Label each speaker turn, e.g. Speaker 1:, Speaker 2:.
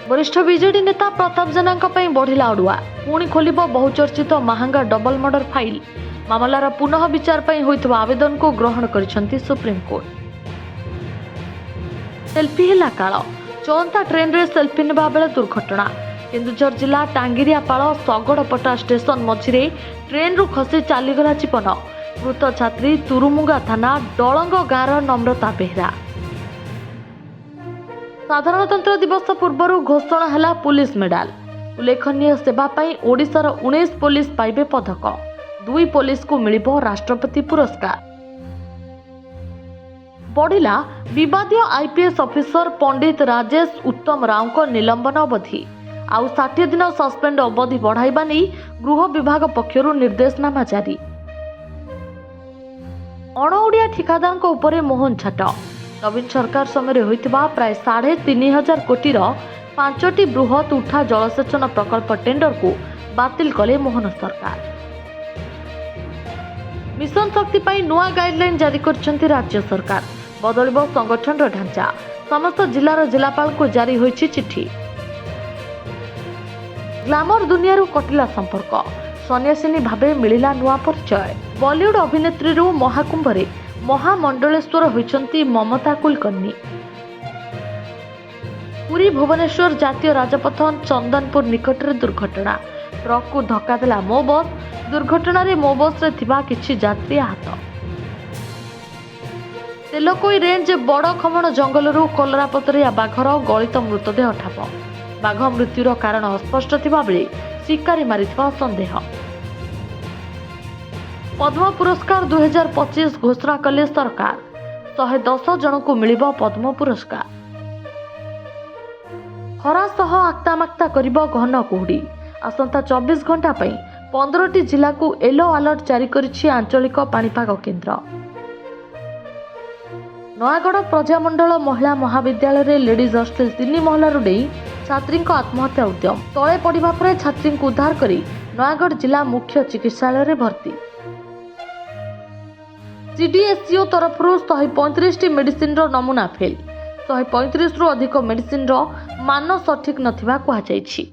Speaker 1: वरिष्ठ बीजेडी नेता प्रताप जेना बढ़िला अड़ुआ पुणी खोल बहुचर्चित महांगा डबल मर्डर फाइल मामलार पुनः विचार होइथिबा आवेदन को ग्रहण करिसेंती सुप्रीमकोर्ट। सेल्फी हेला काल चौंता ट्रेन रे सेल्फी नेबा बेले दुर्घटना। केन्दुझर जिला टांगिरियापाଳ शगड़पटा स्टेशन मझिरे ट्रेन रु खसी चलीगला जीवन। मृत छात्री तुरुमुंगा थाना डलंग गाँव नम्रता बेहरा। साधारणतंत्र दिवस पूर्व घोषणा है पुलिस मेडाल। उल्लेखनीय सेवा ओडिशार 19 पुलिस पाइबे पदक। 2 पुलिस को मिलिबो राष्ट्रपति पुरस्कार। बढ़िला विवादीय आईपीएस ऑफिसर पंडित राजेश उत्तम राव को निलंबन अवधि। आउ 60 दिन सस्पेंड अवधि बढ़ाइबा नहीं गृह विभाग पक्षरु निर्देशनामा जारी। अणओडिया ठिकादार उपरे मोहन छाट। नवीन सरकार समय होइतिबा प्राय 3,500 कोटीर 5टी बृहत उठा जलसेचन प्रकल्प टेंडर को बातिल कले मोहन सरकार। मिशन शक्ति पाई नुआ गाइडलाइन जारी करछंती राज्य सरकार। बदलिबो संगठन ढांचा। समस्त जिलार जिलापाल को जारी होइछि चिठी। ग्लैमर दुनिया कटिला संपर्क। सन्यासिनी भावे मिलिला नुआ परिचय। बॉलीवुड अभिनेत्री रु महाकुंभ महामंडलेश्वर होइछंती ममता कुलकर्णी। पुरी भुवनेश्वर जातीय राजपथ चंदनपुर निकट में दुर्घटना। ट्रक को धक्का देला मो बस। दुर्घटना रे मो बस रे थिबा किछि यात्री आहत। तेलकोई रेंज बड़ खमण जंगल कलरापतरिया बाघर गलित मृतदेह ठाब। बाघ मृत्युर कारण अस्पष्ट थिबा बेले शिकारी मारिथिबा संदेह। पद्म पुरस्कार 2025 घोषणा कले सरकार। 110 जन को मिलिबो पद्म पुरस्कार। खरा सह आक्तामाक्ता करिबो घन कुहुडी। आसंता 24 घंटा पई 15टी जिला को येलो अलर्ट जारी करिछि आंचलिक पाणीपाग केन्द्र। नयागढ़ प्रजामंडल महिला महाविद्यालय रे लेडीज हॉस्टेल 3 महलारू डेई छात्री आत्महत्या उद्यम। तले पड़िबा परे छात्री को उद्धार करी नयागढ़ जिला मुख्य चिकित्सालय रे भर्ती। सीडीएसईओ तरफ 135 मेडिसिन रो नमूना फेल। 135 रु अधिक मेडिसिन रो मान सठिक नथिबा कहा जायछि।